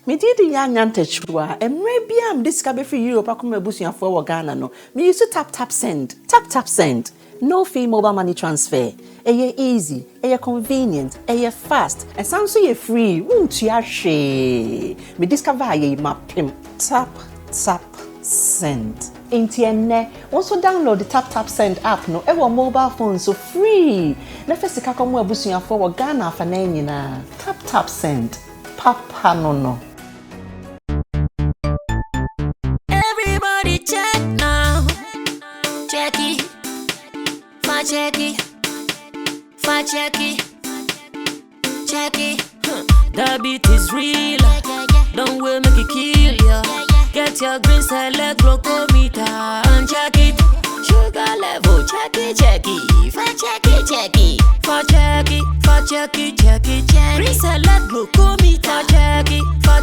Me did the chua, and maybe I'm discovered for Europe. I come a for Ghana. No, me used to tap send, tap send. No fee mobile money transfer. Eye easy, convenient, fast, and sounds so free. Won't you share? Me discover ye map tap send. Intienne, also download the tap send app. No, ever mobile phone so free. Nefesi kakomu ebusuya for Ghana for na. Tap send. Papa no. Everybody check now. Check it. Check it. The beat is real. Don't wait, make it kill ya. Get your green select glucometer and check it. Sugar level, check it. Check it. Green select glucometer.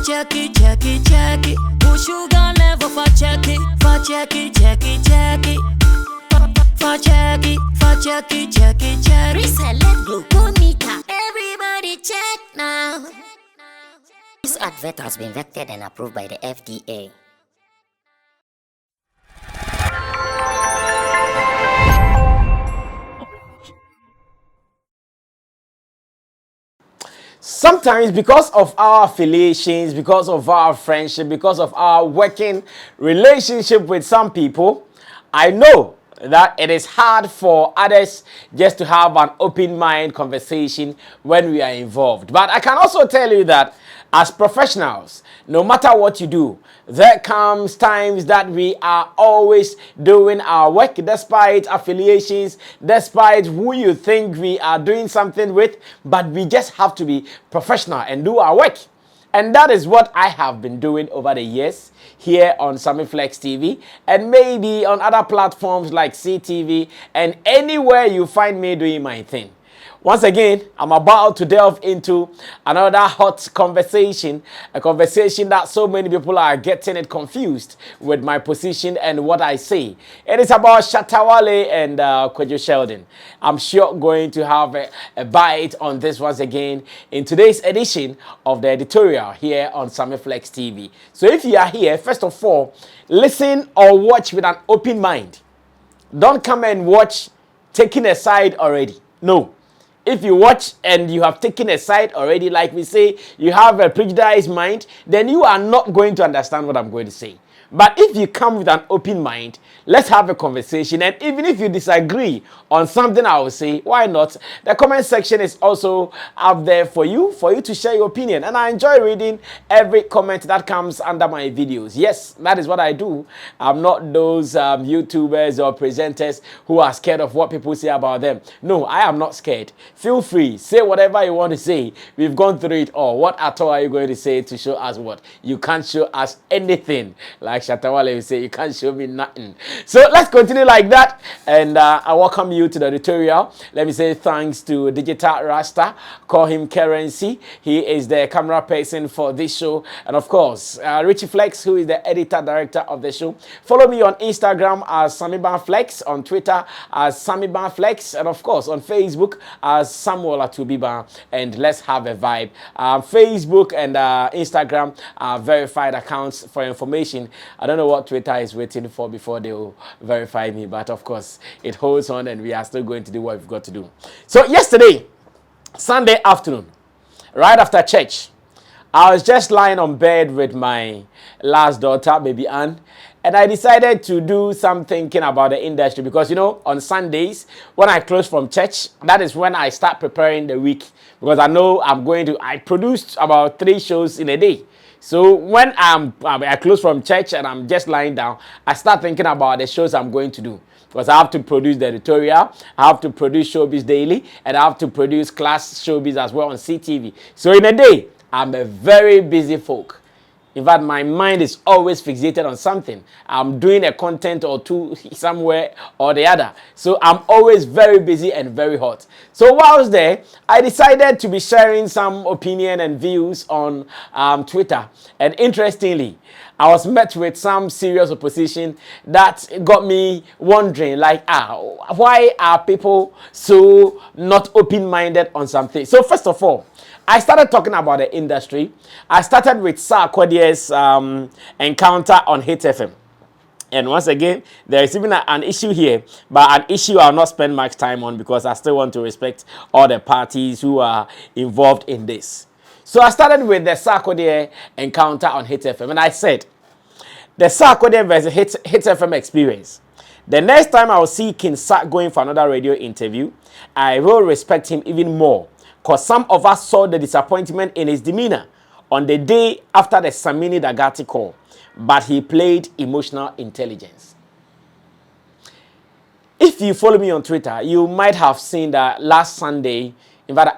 Check it. Put sugar level for check it. Check it. Reselect glucometer. Everybody check now. This advert has been vetted and approved by the FDA. Sometimes, because of our affiliations, because of our friendship, because of our working relationship with some people, I know that it is hard for others just to have an open mind conversation when we are involved. But I can also tell you that as professionals, no matter what you do, there comes times that we are always doing our work despite affiliations, despite who you think we are doing something with, but we just have to be professional and do our work. And that is what I have been doing over the years here on Sammy Flex TV and maybe on other platforms like CTV and anywhere you find me doing my thing. Once again, I'm about to delve into another hot conversation, a conversation that so many people are getting it confused with my position and what I say. It is about Shatta Wale and Kwadwo Sheldon. I'm sure going to have a bite on this once again in today's edition of the editorial here on Sammy Flex TV. So if you are here, first of all, listen or watch with an open mind. Don't come and watch taking a side already. No. If you watch and you have taken a side already, like we say, you have a prejudiced mind, then you are not going to understand what I'm going to say. But if you come with an open mind, let's have a conversation. And even if you disagree on something I will say, why not? The comment section is also out there for you to share your opinion. And I enjoy reading every comment that comes under my videos. Yes, that is what I do. I'm not those YouTubers or presenters who are scared of what people say about them. No, I am not scared. Feel free. Say whatever you want to say. We've gone through it all. What at all are you going to say to show us what? You can't show us anything. Like Shatta Wale will say, you can't show me nothing. So let's continue like that. And I welcome you to the editorial. Let me say thanks to Digital Rasta. Call him Currency. He is the camera person for this show. And of course, Richie Flex, who is the editor director of the show. Follow me on Instagram as Sammy Flex, on Twitter as Sammy Flex, and of course on Facebook as Samuel Atubiba. And let's have a vibe. Facebook and Instagram are verified accounts for information. I don't know what Twitter is waiting for before they will verify me, but of course it holds on and we are still going to do what we've got to do. So yesterday, Sunday afternoon, right after church, I was just lying on bed with my last daughter, baby Anne, and I decided to do some thinking about the industry because, you know, on Sundays, when I close from church, that is when I start preparing the week because I know I produced about 3 shows in a day. So when I close from church and I'm just lying down, I start thinking about the shows I'm going to do. Because I have to produce the editorial, I have to produce Showbiz Daily, and I have to produce Class Showbiz as well on CTV. So in a day, I'm a very busy folk. In fact, my mind is always fixated on something. I'm doing a content or two somewhere or the other. So I'm always very busy and very hot. So whilst there, I decided to be sharing some opinion and views on Twitter. And interestingly, I was met with some serious opposition that got me wondering, like, why are people so not open-minded on something? So first of all, I started talking about the industry. I started with Sarkodie's encounter on Hit FM. And once again, there is even an issue here, but an issue I'll not spend much time on because I still want to respect all the parties who are involved in this. So I started with the Sarkodie encounter on Hit FM, and I said, the Sarkodie versus Hit FM experience. The next time I will see King Sak going for another radio interview, I will respect him even more, because some of us saw the disappointment in his demeanor on the day after the Samini Dagati call. But he played emotional intelligence. If you follow me on Twitter, you might have seen that last Sunday, in fact,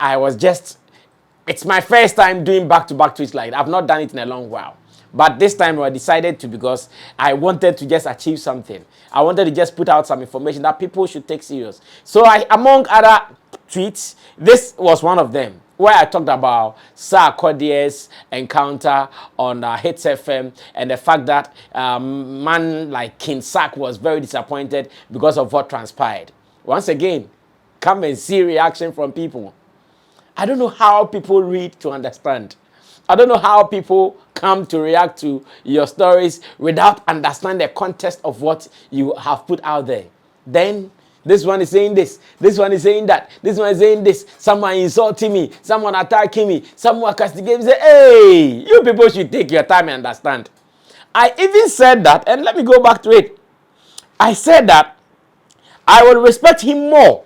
it's my first time doing back-to-back tweets like that. I've not done it in a long while. But this time I decided to because I wanted to just achieve something. I wanted to just put out some information that people should take serious. So among other tweets, this was one of them, where I talked about Sarkodie's encounter on Hits FM and the fact that man like King Sak was very disappointed because of what transpired. Once again, come and see reaction from people. I don't know how people read to understand. I don't know how people come to react to your stories without understanding the context of what you have put out there. Then this one is saying this one is saying that, this one is saying this, someone insulting me, someone attacking me, someone castigating me. Say, hey, you people should take your time and understand. I even said that, and let me go back to it. I said that I will respect him more.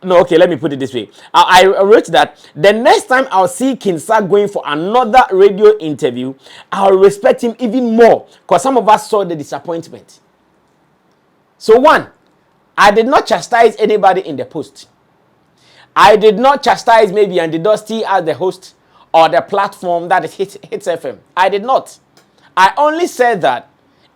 Let me put it this way. I wrote that the next time I'll see King Sak going for another radio interview, I'll respect him even more, because some of us saw the disappointment. So one, I did not chastise anybody in the post. I did not chastise maybe Andy Dusty as the host or the platform that is Hits FM. I did not. I only said that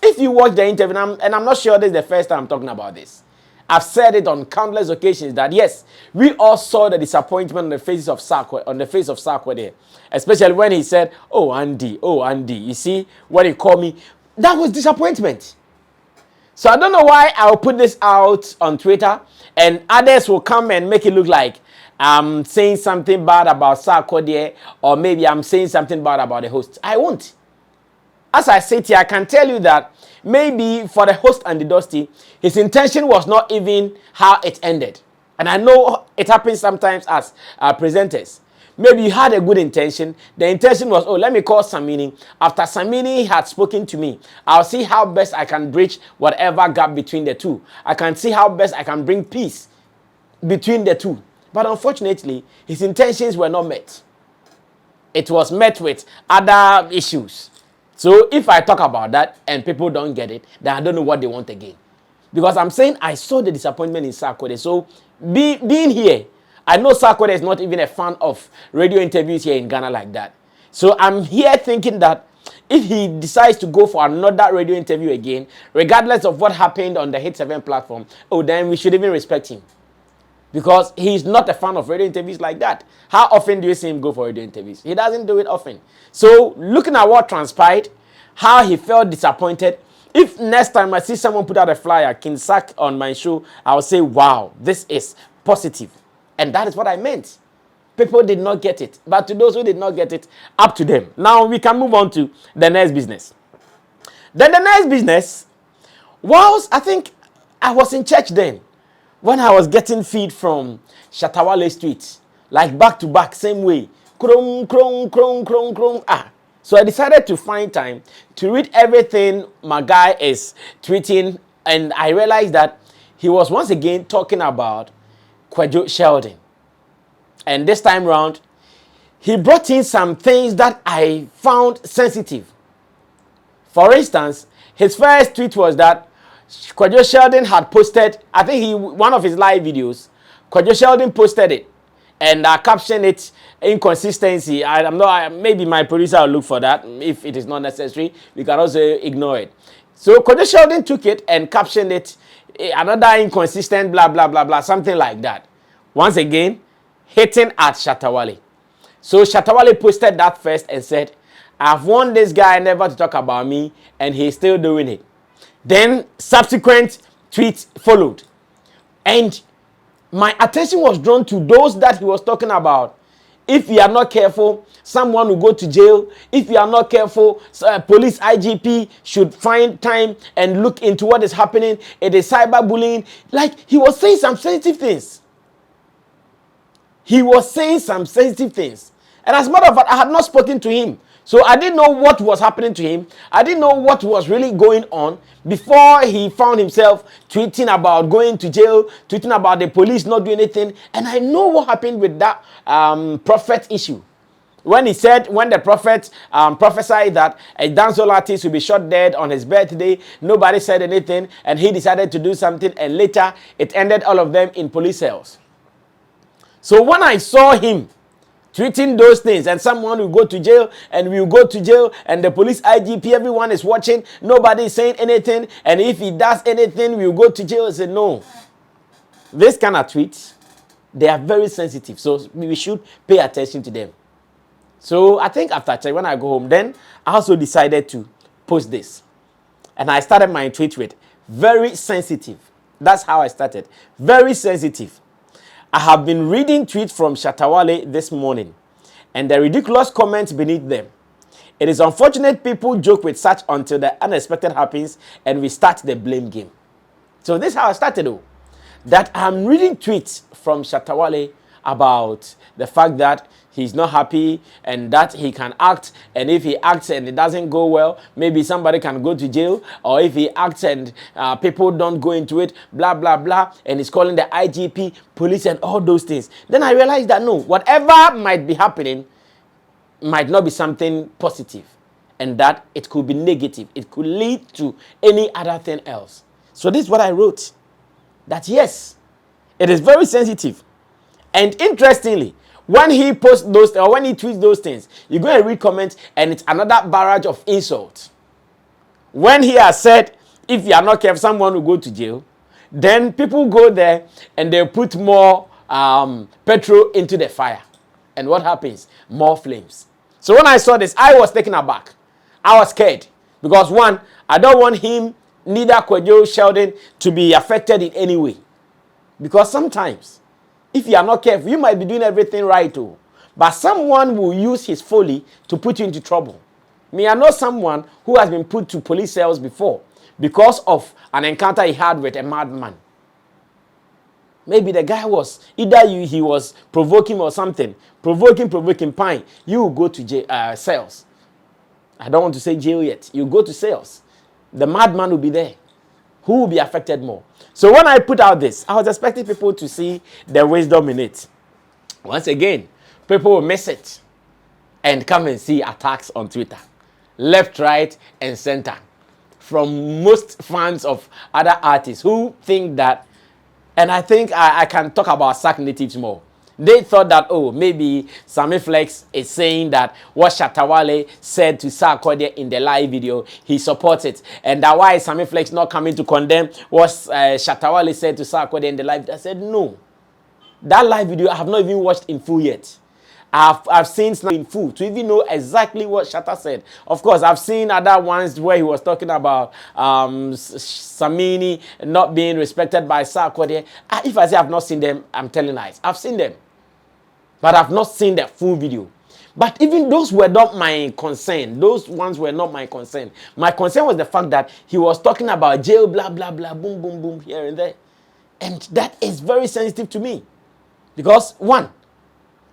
if you watch the interview, and I'm not sure this is the first time I'm talking about this. I've said it on countless occasions that yes, we all saw the disappointment on the face of Sarkodie, especially when he said, oh Andy, you see, when he called me, that was disappointment. So I don't know why I'll put this out on Twitter and others will come and make it look like I'm saying something bad about Sarkodie, or maybe I'm saying something bad about the host. I won't. As I sit here, I can tell you that maybe for the host and the Dusty, his intention was not even how it ended. And I know it happens sometimes as presenters. Maybe you had a good intention. The intention was, oh, let me call Samini. After Samini had spoken to me, I'll see how best I can bridge whatever gap between the two. I can see how best I can bring peace between the two. But unfortunately, his intentions were not met. It was met with other issues. So if I talk about that and people don't get it, then I don't know what they want again. Because I'm saying I saw the disappointment in Sarkodie. So being here, I know Sarkodie is not even a fan of radio interviews here in Ghana like that. So I'm here thinking that if he decides to go for another radio interview again, regardless of what happened on the Hit 7 platform, then we should even respect him. Because he's not a fan of radio interviews like that. How often do you see him go for radio interviews? He doesn't do it often. So looking at what transpired, how he felt disappointed, if next time I see someone put out a flyer, King Sak on my show, I'll say, wow, this is positive. And that is what I meant. People did not get it. But to those who did not get it, up to them. Now we can move on to the next business. Then the next business was, I think I was in church then, when I was getting feed from Shatta Wale's tweets, like back to back, same way. Krong, krong, krong, krong, krong. So I decided to find time to read everything my guy is tweeting, and I realized that he was once again talking about Kwadwo Sheldon. And this time round, he brought in some things that I found sensitive. For instance, his first tweet was that Kwadwo Sheldon had posted, I think one of his live videos, Kwadwo Sheldon posted it and captioned it inconsistency. Maybe my producer will look for that. If it is not necessary, we can also ignore it. So Kwadwo Sheldon took it and captioned it another inconsistent blah blah blah blah, something like that. Once again, hitting at Shatta Wale. So Shatta Wale posted that first and said, I've warned this guy never to talk about me, and he's still doing it. Then subsequent tweets followed. And my attention was drawn to those that he was talking about If you are not careful, someone will go to jail. If you are not careful, police IGP should find time and look into what is happening. It is cyberbullying. Like, he was saying some sensitive things. He was saying some sensitive things. And as a matter of fact, I had not spoken to him. So I didn't know what was happening to him. I didn't know what was really going on before he found himself tweeting about going to jail, tweeting about the police not doing anything. And I know what happened with that prophet issue. When he said, when the prophet prophesied that a dancehall artist will be shot dead on his birthday, nobody said anything, and he decided to do something, and later it ended all of them in police cells. So when I saw him tweeting those things, and someone will go to jail, and we will go to jail, and the police IGP, everyone is watching, nobody is saying anything, and if he does anything, we will go to jail. I said, no. This kind of tweets, they are very sensitive, so we should pay attention to them. So I think after when I go home, then I also decided to post this. And I started my tweet with very sensitive. That's how I started. Very sensitive. I have been reading tweets from Shatta Wale this morning, and the ridiculous comments beneath them. It is unfortunate people joke with such until the unexpected happens and we start the blame game. So this is how I started, though. That I'm reading tweets from Shatta Wale about the fact that he's not happy and that he can act, and if he acts and it doesn't go well, maybe somebody can go to jail, or if he acts and people don't go into it, blah, blah, blah, and he's calling the IGP, police, and all those things. Then I realized that no, whatever might be happening might not be something positive, and that it could be negative. It could lead to any other thing else. So this is what I wrote, that yes, it is very sensitive. And interestingly, when he posts those, or when he tweets those things, you go and read comments, and it's another barrage of insults. When he has said, if you are not careful, someone will go to jail, then people go there and they put more petrol into the fire. And what happens? More flames. So when I saw this, I was taken aback. I was scared. Because one, I don't want him, neither Kwadwo, Sheldon, to be affected in any way. Because sometimes, if you are not careful, you might be doing everything right, too. But someone will use his folly to put you into trouble. Me, I know someone who has been put to police cells before because of an encounter he had with a madman. Maybe the guy was, either he was provoking or something. Provoking, pine. You will go to jail, cells. I don't want to say jail yet. You go to cells. The madman will be there. Who will be affected more? So when I put out this, I was expecting people to see the wisdom in it. Once again, people will miss it and come and see attacks on Twitter. Left, right, and center. From most fans of other artists who think that, and I think I can talk about Sack Natives more. They thought that, oh, maybe Sammy Flex is saying that what Shatta Wale said to Sarkodie in the live video, he supports it. And that why is Sammy Flex not coming to condemn what Shatta Wale said to Sarkodie in the live video? I said, no. That live video, I have not even watched in full yet. I've seen in full to even know exactly what Shatta said. Of course, I've seen other ones where he was talking about Sammy not being respected by Sarkodie. If I say I've not seen them, I'm telling lies. I've seen them. But I've not seen the full video. But even those were not my concern. Those ones were not my concern. My concern was the fact that he was talking about jail, blah, blah, blah, boom, boom, boom, here and there. And that is very sensitive to me. Because, one,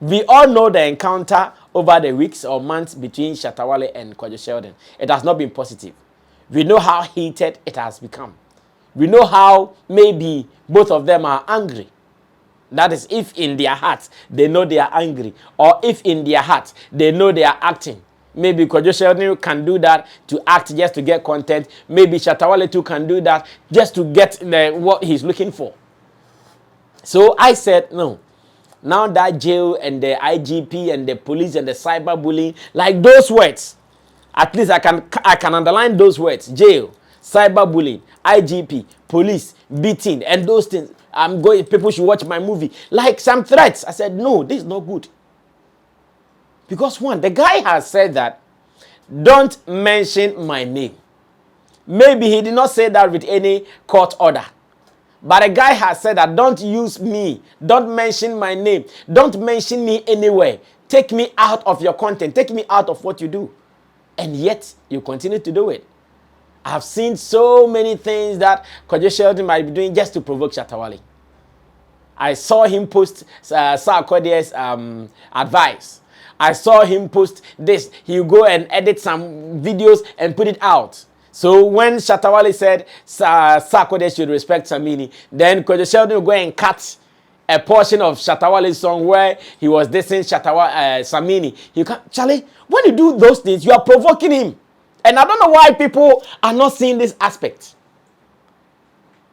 we all know the encounter over the weeks or months between Shatta Wale and Kwadwo Sheldon. It has not been positive. We know how heated it has become. We know how maybe both of them are angry. That is, if in their hearts they know they are angry, or if in their hearts they know they are acting. Maybe Kwadwo Sheldon can do that to act just to get content. Maybe Shatta Wale too can do that just to get what he's looking for. So I said, no. Now that jail and the IGP and the police and the cyberbullying, like those words, at least I can underline those words: jail, cyberbullying, IGP, police, beating, and those things. People should watch my movie. Like some threats. I said, no, this is not good. Because one, the guy has said that, don't mention my name. Maybe he did not say that with any court order. But the guy has said that, don't use me. Don't mention my name. Don't mention me anywhere. Take me out of your content. Take me out of what you do. And yet, you continue to do it. I've seen so many things that Kwadwo Sheldon might be doing just to provoke Shatta Wale. I saw him post Sarkodie's advice. I saw him post this. He'll go and edit some videos and put it out. So when Shatta Wale said Sarkodie should respect Sammy, then Kwadwo Sheldon will go and cut a portion of Shatta Wale's song where he was dissing Sammy. Charlie, when you do those things, you are provoking him. And I don't know why people are not seeing this aspect.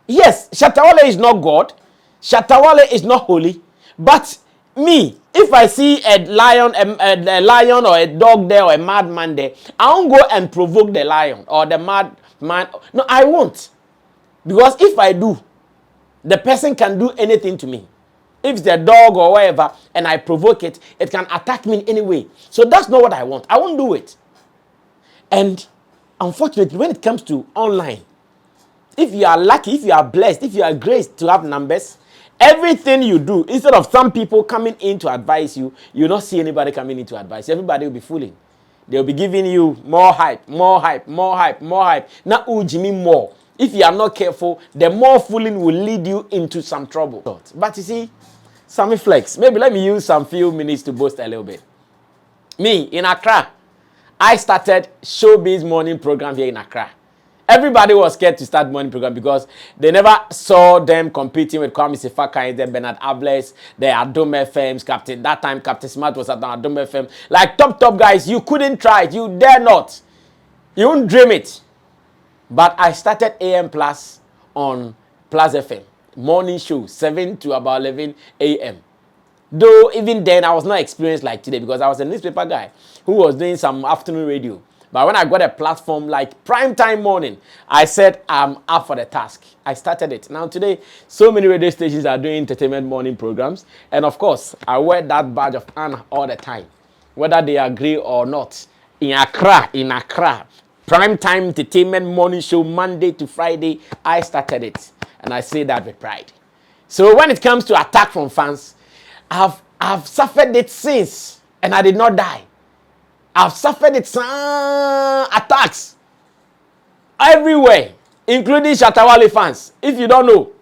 Yes, Shatta Wale is not God. Shatta Wale is not holy. But me, if I see a lion or a dog there or a madman there, I won't go and provoke the lion or the madman. No, I won't. Because if I do, the person can do anything to me. If it's a dog or whatever, and I provoke it, it can attack me in any way. So that's not what I want. I won't do it. And unfortunately, when it comes to online, if you are lucky, if you are blessed, if you are graced to have numbers, everything you do, instead of some people coming in to advise you, you'll not see anybody coming in to advise. Everybody will be fooling. They'll be giving you more hype, more hype, more hype, more hype. Now, Jimmy more. If you are not careful, the more fooling will lead you into some trouble. But you see, Sammy Flex, maybe let me use some few minutes to boast a little bit. Me, in Accra, I started Showbiz morning program here in Accra. Everybody was scared to start morning program because they never saw them competing with Kwame Sifaka, the Bernard Ables, the Adom FMs, Captain. That time, Captain Smart was at the Adom FM. Like top guys, you couldn't try it. You dare not. You wouldn't dream it. But I started AM Plus on Plus FM. Morning show, 7 to about 11 a.m. Though even then, I was not experienced like today because I was a newspaper guy who was doing some afternoon radio. But when I got a platform like prime time morning, I said, I'm up for the task. I started it. Now today, so many radio stations are doing entertainment morning programs. And of course, I wear that badge of honor all the time. Whether they agree or not. In Accra, prime time entertainment morning show, Monday to Friday, I started it. And I say that with pride. So when it comes to attack from fans, I've suffered it since. And I did not die. I've suffered it some attacks everywhere, including Shatta Wale fans. If you don't know,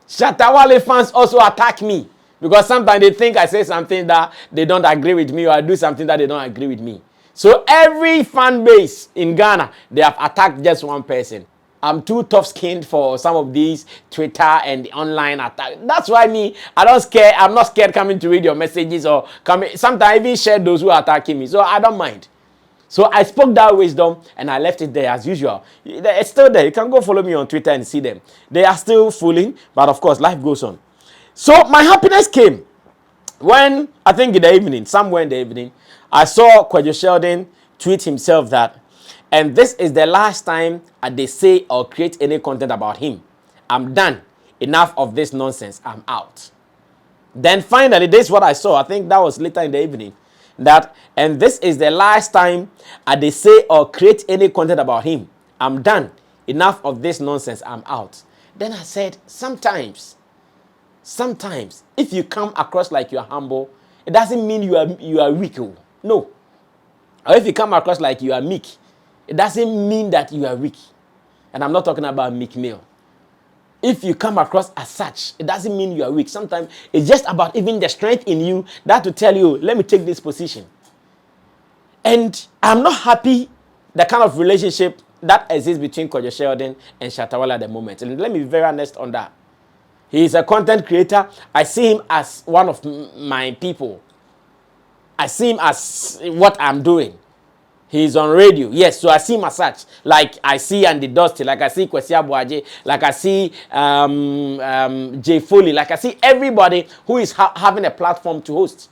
Shatta Wale fans also attack me because sometimes they think I say something that they don't agree with me or I do something that they don't agree with me. So every fan base in Ghana, they have attacked just one person. I'm too tough-skinned for some of these Twitter and online attacks. That's why I'm not scared coming to read your messages or coming. Sometimes I even share those who are attacking me. So I don't mind. So I spoke that wisdom and I left it there as usual. It's still there. You can go follow me on Twitter and see them. They are still fooling, but of course, life goes on. So my happiness came when, I think in the evening, somewhere in the evening, I saw Kwadwo Sheldon tweet himself that, and this is the last time they say or create any content about him. I'm done. Enough of this nonsense. I'm out. Then finally, this is what I saw. I think that was later in the evening. And this is the last time they say or create any content about him. I'm done. Enough of this nonsense. I'm out. Then I said, sometimes, if you come across like you are humble, it doesn't mean you are weak. No. Or if you come across like you are meek, it doesn't mean that you are weak. And I'm not talking about meek male. If you come across as such, it doesn't mean you are weak. Sometimes it's just about even the strength in you that to tell you, let me take this position. And I'm not happy the kind of relationship that exists between Kwadwo Sheldon and Shatta Wale at the moment. And let me be very honest on that. He is a content creator. I see him as one of my people. I see him as what I'm doing. He's on radio. Yes, so I see him as such. Like I see Andy Dusty, like I see Kwesi Abuaje, like I see Jay Foley, like I see everybody who is having a platform to host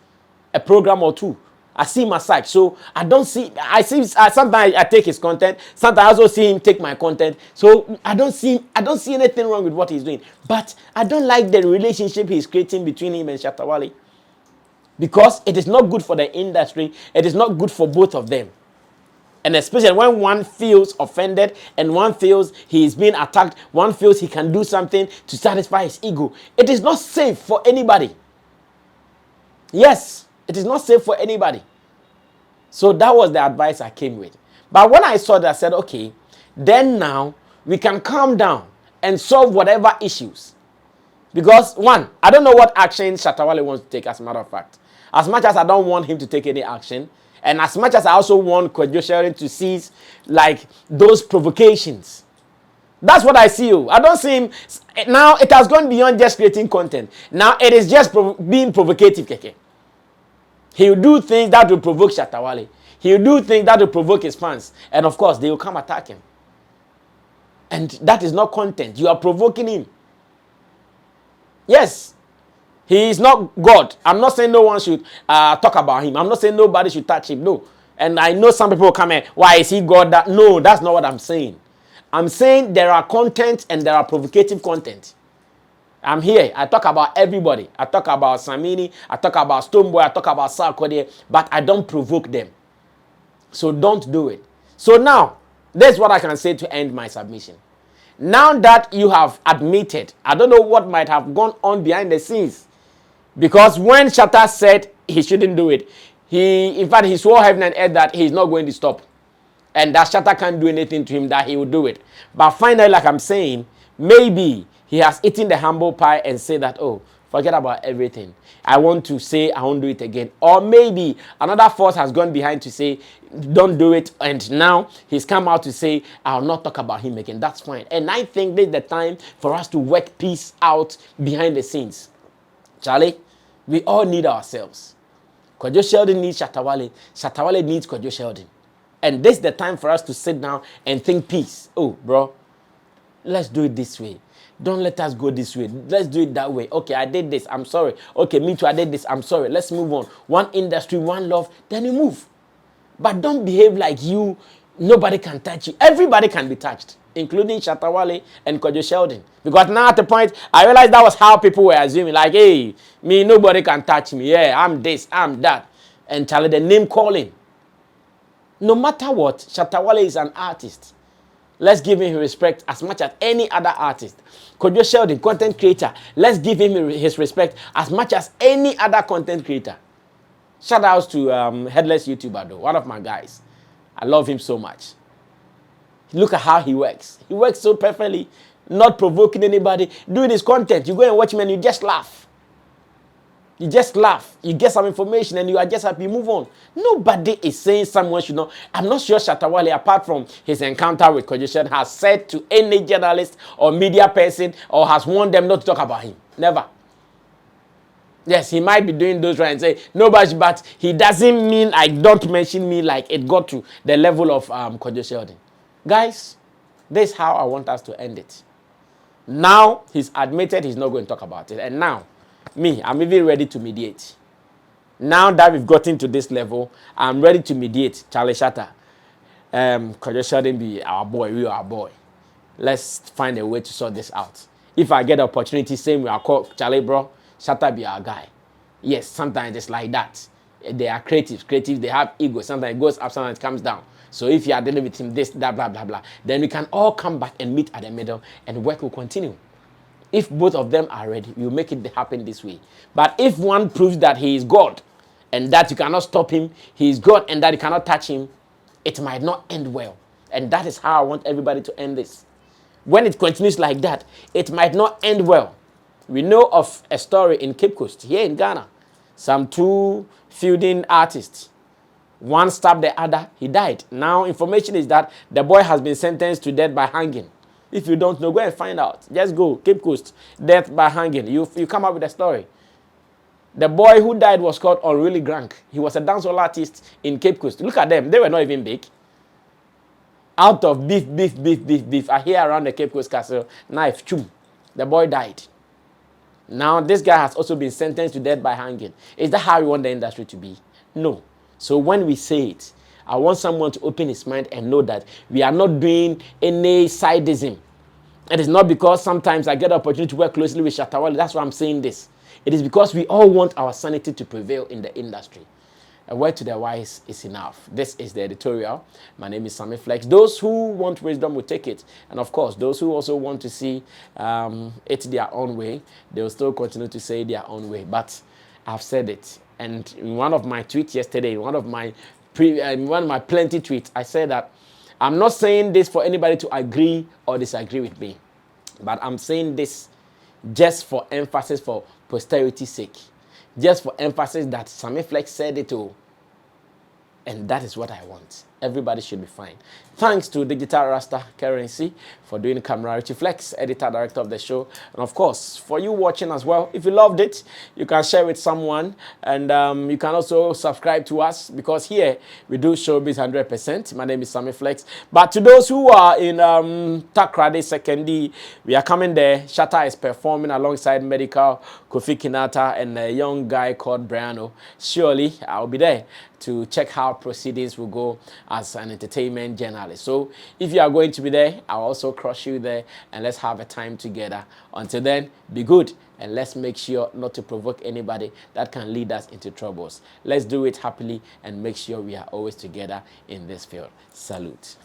a program or two. I see him as such. So I see sometimes I take his content, sometimes I also see him take my content. So I don't see anything wrong with what he's doing. But I don't like the relationship he's creating between him and Shatta Wale. Because it is not good for the industry, it is not good for both of them. And especially when one feels offended and one feels he is being attacked, one feels he can do something to satisfy his ego. It is not safe for anybody. Yes, It is not safe for anybody. So that was the advice I came with. But when I saw that, I said, okay, then now we can calm down and solve whatever issues. Because one, I don't know what action Shatta Wale wants to take, as a matter of fact. As much as I don't want him to take any action, and as much as I also want Kwadwo Sheldon to cease like those provocations. That's what I see. I don't see him. Now it has gone beyond just creating content. Now it is just being provocative, Keke. He'll do things that will provoke Shatta Wale. He'll do things that will provoke his fans. And of course, they will come attack him. And that is not content. You are provoking him. Yes. He is not God. I'm not saying no one should talk about him. I'm not saying nobody should touch him. No. And I know some people come here. Why is he God? No, that's not what I'm saying. I'm saying there are content and there are provocative content. I'm here. I talk about everybody. I talk about Sammy. I talk about Stoneboy. I talk about Sarkodie. But I don't provoke them. So don't do it. So now, that's what I can say to end my submission. Now that you have admitted, I don't know what might have gone on behind the scenes. Because when Shatta said he shouldn't do it, in fact, he swore heaven and earth that he's not going to stop. And that Shatta can't do anything to him, that he will do it. But finally, like I'm saying, maybe he has eaten the humble pie and said that, oh, forget about everything. I want to say I won't do it again. Or maybe another force has gone behind to say, don't do it. And now he's come out to say, I'll not talk about him again. That's fine. And I think this is the time for us to work peace out behind the scenes. Charlie, we all need ourselves. Kwadwo Sheldon needs Shatta Wale. Shatta Wale needs Kwadwo Sheldon. And this is the time for us to sit down and think peace. Oh, bro, let's do it this way. Don't let us go this way. Let's do it that way. Okay, I did this. I'm sorry. Okay, me too, I did this. I'm sorry. Let's move on. One industry, one love. Then you move. But don't behave like nobody can touch you. Everybody can be touched, including Shatta Wale and Kwadwo Sheldon. Because now at the point, I realized that was how people were assuming. Like, hey, me, nobody can touch me. Yeah, I'm this, I'm that. And Charlie, the name calling. No matter what, Shatta Wale is an artist. Let's give him respect as much as any other artist. Kwadwo Sheldon, content creator. Let's give him his respect as much as any other content creator. Shout out to Headless YouTuber though, one of my guys. I love him so much. Look at how he works. He works so perfectly, not provoking anybody. Doing his content, you go and watch him and you just laugh. You just laugh. You get some information and you are just happy. Move on. Nobody is saying someone should not. I'm not sure Shatta Wale, apart from his encounter with Kwadwo Sheldon, has said to any journalist or media person or has warned them not to talk about him. Never. Yes, he might be doing those right and say, nobody, but he doesn't mean I don't mention me like it got to the level of Kwadwo Sheldon. Guys, this is how I want us to end it. Now, he's admitted he's not going to talk about it. And now, me, I'm even ready to mediate. Now that we've gotten to this level, I'm ready to mediate. Charlie Shatta, Kwadwo Sheldon be our boy, we are our boy. Let's find a way to sort this out. If I get the opportunity, same way I'll call Charlie, bro, Shatta be our guy. Yes, sometimes it's like that. They are creatives, they have ego. Sometimes it goes up, sometimes it comes down. So if you are dealing with him, this, that, blah, blah, blah, then we can all come back and meet at the middle and work will continue. If both of them are ready, we'll make it happen this way. But if one proves that he is God and that you cannot stop him, he is God and that you cannot touch him, it might not end well. And that is how I want everybody to end this. When it continues like that, it might not end well. We know of a story in Cape Coast, here in Ghana. Some two feuding artists. One stabbed the other, he died. Now information is that the boy has been sentenced to death by hanging. If you don't know, go and find out. Just go, Cape Coast, death by hanging. You come up with a story. The boy who died was called Unruly Grank. He was a dancehall artist in Cape Coast. Look at them, they were not even big. Out of beef, I hear around the Cape Coast castle, knife, choom. The boy died. Now, this guy has also been sentenced to death by hanging. Is that how we want the industry to be? No. So when we say it, I want someone to open his mind and know that we are not doing any sidism. It is not because sometimes I get the opportunity to work closely with Shatta Wale. That's why I'm saying this. It is because we all want our sanity to prevail in the industry. A word to the wise is enough. This is the editorial. My name is Sammy Flex. Those who want wisdom will take it. And of course, those who also want to see it their own way, they will still continue to say it their own way. But I've said it. And in one of my tweets yesterday, in one of my plenty tweets, I said that I'm not saying this for anybody to agree or disagree with me, but I'm saying this just for emphasis, for posterity's sake, just for emphasis that Sammy Flex said it all. And that is what I want. Everybody should be fine. Thanks to Digital Rasta Currency for doing camera. Richie Flex, editor, director of the show. And of course, for you watching as well, if you loved it, you can share with someone. And you can also subscribe to us, because here we do showbiz 100%. My name is Sammy Flex. But to those who are in Takrade Secondary, we are coming there. Shatta is performing alongside Medical, Kofi Kinata, and a young guy called Briano. Surely, I'll be there to check how proceedings will go as an entertainment journalist. So if you are going to be there, I'll also cross you there, and let's have a time together. Until then, be good, and let's make sure not to provoke anybody that can lead us into troubles. Let's do it happily and make sure we are always together in this field. Salute.